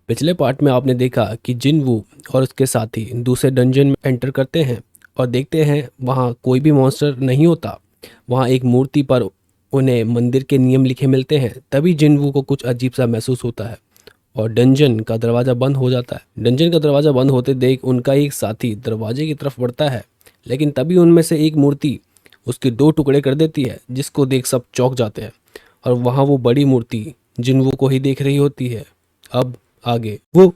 पिछले पार्ट में आपने देखा कि जिनवू और उसके साथी दूसरे डंजन में एंटर करते हैं और देखते हैं वहाँ कोई भी मॉन्स्टर नहीं होता। वहाँ एक मूर्ति पर उन्हें मंदिर के नियम लिखे मिलते हैं। तभी जिनवू को कुछ अजीब सा महसूस होता है और डंजन का दरवाज़ा बंद हो जाता है। डंजन का दरवाज़ा बंद होते देख उनका एक साथी दरवाजे की तरफ बढ़ता है, लेकिन तभी उनमें से एक मूर्ति उसके दो टुकड़े कर देती है, जिसको देख सब चौंक जाते हैं और वहाँ वो बड़ी मूर्ति जिनवू को ही देख रही होती है। अब आगे वो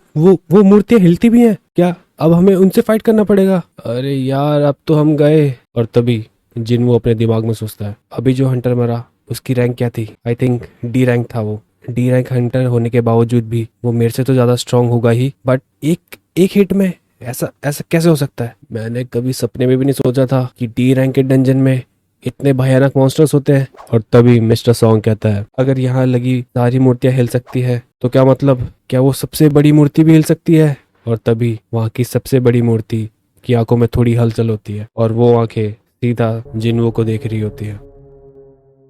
मूर्तियाँ हिलती भी हैं क्या? अब हमें उनसे फाइट करना पड़ेगा। अरे यार अब तो हम गए। और तभी जिनवू अपने दिमाग में सोचता है, अभी जो हंटर मरा उसकी रैंक क्या थी? आई थिंक डी रैंक था। वो डी रैंक हंटर होने के बावजूद भी वो मेरे से तो ज्यादा स्ट्रांग होगा ही, बट एक हिट में ऐसा ऐसा कैसे हो सकता है? मैंने कभी सपने में भी नहीं सोचा था कि डी रैंक के डंजन में इतने भयानक मॉन्स्टर्स होते हैं। और तभी मिस्टर सॉन्ग कहता है, अगर यहाँ लगी सारी मूर्तियां हिल सकती है तो क्या मतलब, क्या वो सबसे बड़ी मूर्ति भी हिल सकती है? और तभी वहाँ की सबसे बड़ी मूर्ति की आंखों में थोड़ी हलचल होती है और वो आंखें सीधा जिनवू को देख रही होती है।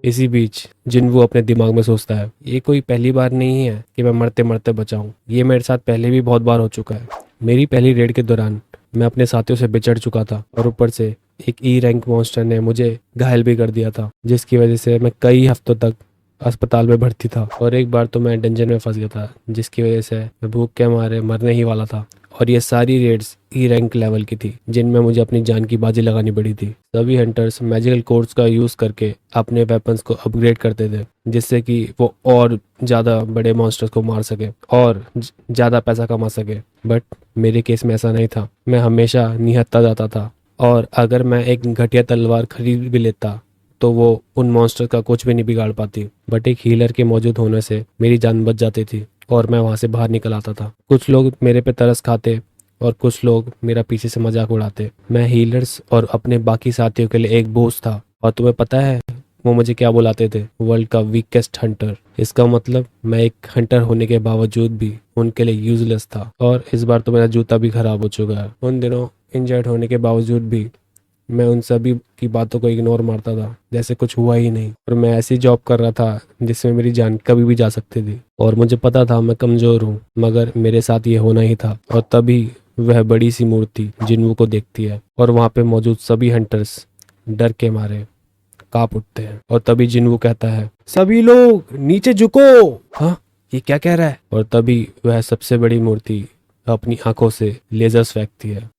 इसी बीच जिनवू अपने दिमाग में सोचता है, ये कोई पहली बार नहीं है कि मैं मरते मरते बचा हूँ। ये मेरे साथ पहले भी बहुत बार हो चुका है। मेरी पहली रेड के दौरान मैं अपने साथियों से बिछड़ चुका था और ऊपर से एक ई रैंक मॉन्स्टर ने मुझे घायल भी कर दिया था, जिसकी वजह से मैं कई हफ्तों तक अस्पताल में भर्ती था। और एक बार तो मैं डंजन में फंस गया था, जिसकी वजह से मैं भूख के मारे मरने ही वाला था। और ये सारी रेड्स ई रैंक लेवल की थी, जिनमें मुझे अपनी जान की बाजी लगानी पड़ी थी। सभी हंटर्स मैजिकल कोर्स का यूज करके अपने वेपन्स को अपग्रेड करते थे, जिससे कि वो और ज्यादा बड़े मॉन्स्टर्स को मार सके और ज्यादा पैसा कमा सके। बट मेरे केस में ऐसा नहीं था। मैं हमेशा निहत्ता जाता था और अगर मैं एक घटिया तलवार खरीद भी लेता तो वो उन मॉन्स्टर का कुछ भी नहीं बिगाड़ पाती। बट एक हीलर के मौजूद होने से मेरी जान बच जाती थी और मैं वहां से बाहर निकल आता था। कुछ लोग मेरे पे तरस खाते और कुछ लोग मेरा पीछे से मजाक उड़ाते। मैं हीलर्स और अपने बाकी साथियों के लिए एक बोझ था। और तुम्हें पता है वो मुझे क्या बुलाते थे? वर्ल्ड का वीकेस्ट हंटर। इसका मतलब मैं एक हंटर होने के बावजूद भी उनके लिए यूजलेस था। और इस बार तो मेरा जूता भी खराब हो चुका है। उन दिनों इंजर्ड होने के बावजूद भी मैं उन सभी की बातों को इग्नोर मारता था, जैसे कुछ हुआ ही नहीं। और मैं ऐसी जॉब कर रहा था जिसमें मेरी जान कभी भी जा सकती थी। और मुझे पता था मैं कमजोर हूँ, मगर मेरे साथ ये होना ही था। और तभी वह बड़ी सी मूर्ति जिनवू को देखती है और वहाँ पे मौजूद सभी हंटर्स डर के मारे कांप उठते हैं। और तभी जिनवू कहता है, सभी लोग नीचे झुको। हाँ, ये क्या कह रहा है? और तभी वह सबसे बड़ी मूर्ति अपनी आंखों से लेजर्स फेंकती है।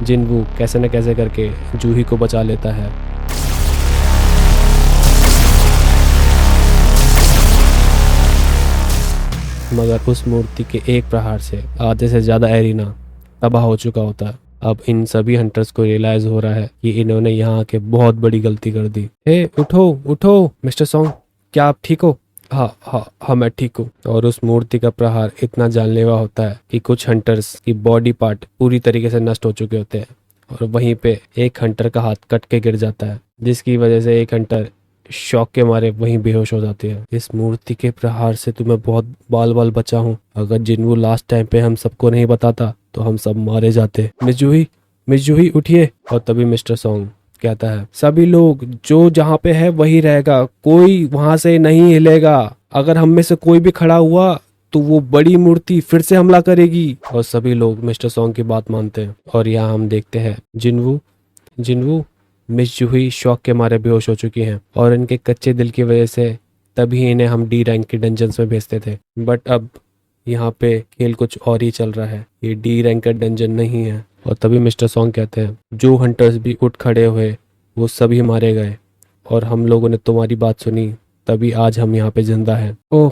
जिनवू कैसे न कैसे करके जूही को बचा लेता है। मगर उस मूर्ति के एक प्रहार से आधे से ज्यादा एरिना तबाह हो चुका होता है। अब इन सभी हंटर्स को रियलाइज हो रहा है कि इन्होंने यहाँ आके बहुत बड़ी गलती कर दी। हे उठो उठो मिस्टर सॉन्ग, क्या आप ठीक हो? हाँ हाँ हाँ, मैं ठीक हूँ। और उस मूर्ति का प्रहार इतना जानलेवा होता है कि कुछ हंटर्स की बॉडी पार्ट पूरी तरीके से नष्ट हो चुके होते हैं। और वहीं पे एक हंटर का हाथ कट के गिर जाता है, जिसकी वजह से एक हंटर शौक के मारे वहीं बेहोश हो जाती है। इस मूर्ति के प्रहार से तो मैं बहुत बाल बाल बचा हूँ। अगर जिनवू लास्ट टाइम पे हम सबको नहीं बताता तो हम सब मारे जाते। मिस जूही उठिए। और तभी मिस्टर सॉन्ग कहता है, सभी लोग जो जहाँ पे है वही रहेगा, कोई वहां से नहीं हिलेगा। अगर हम में से कोई भी खड़ा हुआ तो वो बड़ी मूर्ति फिर से हमला करेगी। और सभी लोग मिस्टर सॉन्ग की बात मानते हैं। और यहाँ हम देखते हैं जिनवू मिस जूही शौक के मारे बेहोश हो चुकी हैं और इनके कच्चे दिल की वजह से तभी इन्हें हम डी रैंक के डंजन्स में भेजते थे। बट अब यहाँ पे खेल कुछ और ही चल रहा है। ये डी रैंक का डंजन नहीं है। और तभी मिस्टर सॉन्ग कहते हैं, जो हंटर्स भी उठ खड़े हुए वो सभी मारे गए और हम लोगों ने तुम्हारी बात सुनी, तभी आज हम यहाँ पे जिंदा हैं। ओह,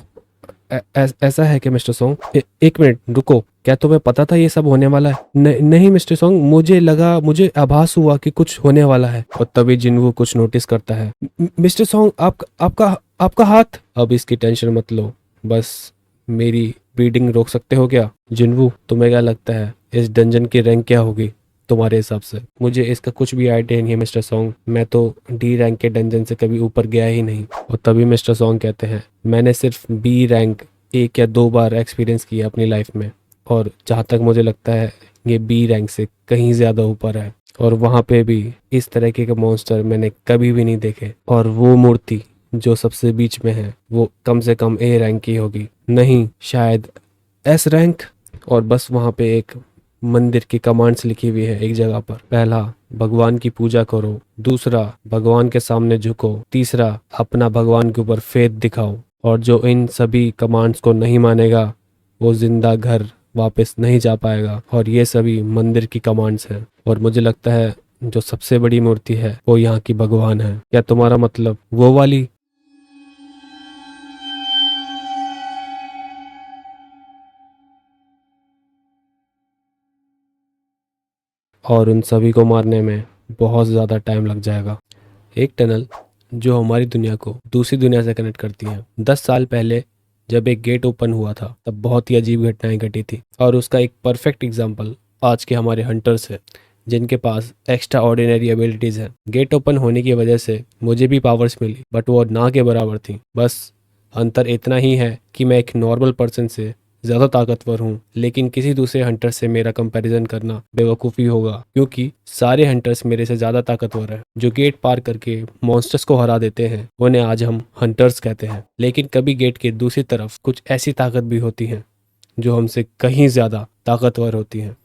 ऐसा है कि मिस्टर सॉन्ग? एक मिनट रुको, क्या तुम्हें पता था ये सब होने वाला है? नहीं मिस्टर सॉन्ग, मुझे आभास हुआ कि कुछ होने वाला है। और तभी जिनवू कुछ नोटिस करता है। मिस्टर सॉन्ग, आपका हाथ। अब इसकी टेंशन मत लो, बस मेरी ब्रीडिंग रोक सकते हो क्या? जिनवू, तुम्हें क्या लगता है इस डंजन की रैंक क्या होगी तुम्हारे हिसाब से? मुझे इसका कुछ भी आइडिया नहीं है मिस्टर सॉन्ग, मैं तो डी रैंक के डंजन से कभी ऊपर गया ही नहीं। और तभी मिस्टर सॉन्ग कहते हैं, मैंने सिर्फ बी रैंक 1 या 2 बार एक्सपीरियंस किया अपनी लाइफ में, और जहाँ तक मुझे लगता है ये बी रैंक से कहीं ज्यादा ऊपर है। और वहाँ पे भी इस तरीके के मॉन्स्टर मैंने कभी भी नहीं देखे। और वो मूर्ति जो सबसे बीच में है वो कम से कम ए रैंक की होगी, नहीं शायद एस रैंक। और बस वहाँ पे एक मंदिर की कमांड्स लिखी हुई है एक जगह पर। पहला, भगवान की पूजा करो। दूसरा, भगवान के सामने झुको। तीसरा, अपना भगवान के ऊपर फेथ दिखाओ। और जो इन सभी कमांड्स को नहीं मानेगा वो जिंदा घर वापस नहीं जा पाएगा। और ये सभी मंदिर की कमांड्स हैं। और मुझे लगता है जो सबसे बड़ी मूर्ति है वो यहाँ की भगवान है। क्या तुम्हारा मतलब वो वाली? और उन सभी को मारने में बहुत ज़्यादा टाइम लग जाएगा। एक टनल जो हमारी दुनिया को दूसरी दुनिया से कनेक्ट करती है। 10 साल पहले जब एक गेट ओपन हुआ था तब बहुत ही अजीब घटनाएं घटी थी। और उसका एक परफेक्ट एग्जाम्पल आज के हमारे हंटर्स है जिनके पास एक्स्ट्रा ऑर्डिनरी एबिलिटीज है। गेट ओपन होने की वजह से मुझे भी पावर्स मिली बट वो ना के बराबर थी। बस अंतर इतना ही है कि मैं एक नॉर्मल पर्सन से ज़्यादा ताकतवर हूँ। लेकिन किसी दूसरे हंटर से मेरा कंपैरिजन करना बेवकूफ़ी होगा क्योंकि सारे हंटर्स मेरे से ज़्यादा ताकतवर हैं। जो गेट पार करके मॉन्स्टर्स को हरा देते हैं उन्हें आज हम हंटर्स कहते हैं। लेकिन कभी गेट के दूसरी तरफ कुछ ऐसी ताकत भी होती हैं जो हमसे कहीं ज़्यादा ताकतवर होती हैं।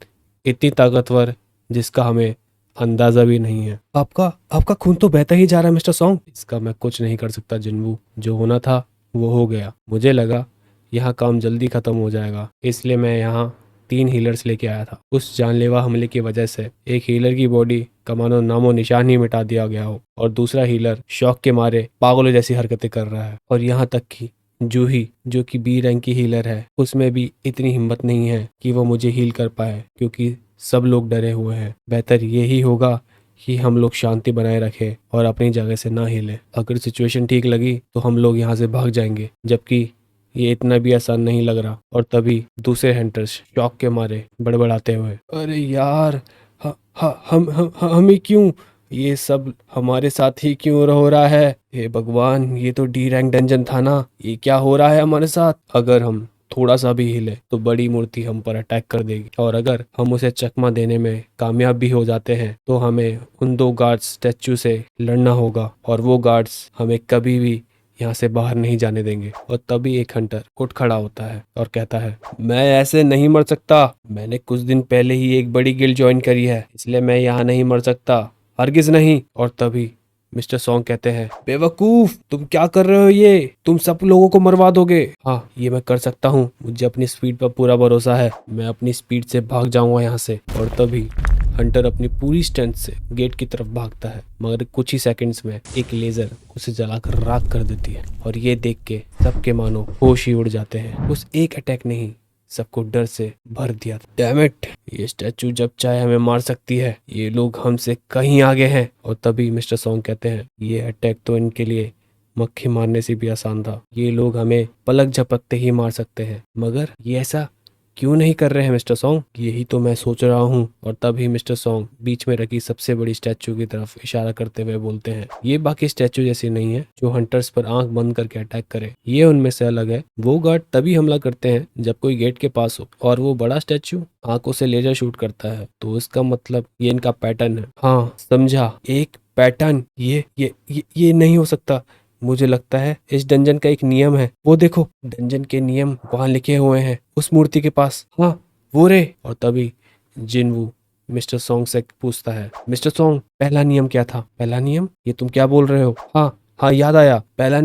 इतनी ताकतवर जिसका हमें अंदाज़ा भी नहीं है। आपका आपका खून तो बहता ही जा रहा है मिस्टर सॉन्ग। इसका मैं कुछ नहीं कर सकता जिन्वू। जो होना था वो हो गया। मुझे लगा यहाँ काम जल्दी ख़त्म हो जाएगा, इसलिए मैं यहाँ 3 हीलर्स लेके आया था। उस जानलेवा हमले की वजह से एक हीलर की बॉडी का मानो नामो निशान ही मिटा दिया गया हो और दूसरा हीलर शौक के मारे पागलों जैसी हरकतें कर रहा है। और यहाँ तक कि जूही जो कि बी रैंक की हीलर है उसमें भी इतनी हिम्मत नहीं है कि वो मुझे हील कर पाए क्योंकि सब लोग डरे हुए हैं। बेहतर यही होगा कि हम लोग शांति बनाए रखें और अपनी जगह से ना हिले। अगर सिचुएशन ठीक लगी तो हम लोग यहाँ से भाग जाएंगे, जबकि ये इतना भी आसान नहीं लग रहा। और तभी दूसरे हंटर्स शौक के मारे बड़बड़ाते हुए, अरे यार ह, ह, हम ही क्यों, ये सब हमारे साथ ही क्यों हो रहा है? हे भगवान, ये तो डी रैंक डंजन था ना, ये क्या हो रहा है हमारे साथ? अगर हम थोड़ा सा भी हिले तो बड़ी मूर्ति हम पर अटैक कर देगी और अगर हम उसे चकमा देने में कामयाब भी हो जाते हैं तो हमें उन 2 गार्ड्स स्टैचू से लड़ना होगा और वो गार्ड्स हमें कभी भी यहाँ से बाहर नहीं जाने देंगे। और तभी एक हंटर उठ खड़ा होता है और कहता है, मैं ऐसे नहीं मर सकता। मैंने कुछ दिन पहले ही एक बड़ी गिल्ड ज्वाइन करी है, इसलिए मैं यहाँ नहीं मर सकता, हरगिज नहीं। और तभी मिस्टर सॉन्ग कहते हैं, बेवकूफ, तुम क्या कर रहे हो? ये तुम सब लोगों को मरवा दोगे। हाँ, ये मैं कर सकता हूँ, मुझे अपनी स्पीड पर पूरा भरोसा है। मैं अपनी स्पीड से भाग जाऊंगा यहाँ से। और तभी हंटर अपनी पूरी स्ट्रेंथ से गेट की तरफ भागता है, मगर कुछ ही सेकंड्स में एक लेजर उसे जलाकर राख कर देती है। और ये देख के सबके मानो होश ही उड़ जाते हैं। उस एक अटैक ने ही सबको डर से भर दिया। डैम इट, ये स्टैचू जब चाहे हमें मार सकती है, ये लोग हमसे कहीं आगे हैं। और तभी मिस्टर सॉन्ग कहते हैं, ये अटैक तो इनके लिए मक्खी मारने से भी आसान था। ये लोग हमें पलक झपकते ही मार सकते हैं, मगर ये ऐसा क्यों नहीं कर रहे हैं मिस्टर सॉन्ग? यही तो मैं सोच रहा हूँ। और तभी मिस्टर सॉन्ग बीच में रखी सबसे बड़ी स्टैचू की तरफ इशारा करते हुए बोलते हैं, ये बाकी स्टैचू जैसी नहीं है जो हंटर्स पर आंख बंद करके अटैक करे, ये उनमें से अलग है। वो गार्ड तभी हमला करते हैं जब कोई गेट के पास हो, और वो बड़ा स्टैचू आंखों से लेजर शूट करता है। तो इसका मतलब ये इनका पैटर्न है। हाँ समझा, एक पैटर्न। ये नहीं हो सकता। मुझे लगता है इस डंजन का एक नियम है। वो देखो, डंजन के नियम वहां लिखे हुए हैं उस मूर्ति के पास। हाँ वो रे। और तभी जिनवू मिस्टर सॉन्ग से पूछता है, मिस्टर सॉन्ग, पहला नियम क्या था? पहला नियम? ये तुम क्या बोल रहे हो? हाँ हाँ, याद आया। पहला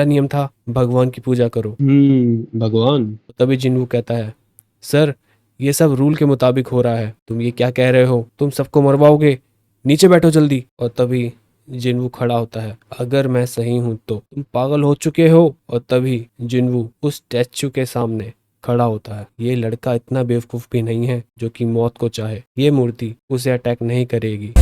नियम था भगवान की पूजा करो। भगवान? तभी जिनवू कहता है, सर ये सब रूल के मुताबिक हो रहा है। तुम ये क्या कह रहे हो? तुम सबको मरवाओगे? नीचे बैठो जल्दी। और तभी जिनवू खड़ा होता है, अगर मैं सही हूं तो तुम पागल हो चुके हो। और तभी जिनवू उस स्टैचू के सामने खड़ा होता है। ये लड़का इतना बेवकूफ भी नहीं है जो कि मौत को चाहे। ये मूर्ति उसे अटैक नहीं करेगी।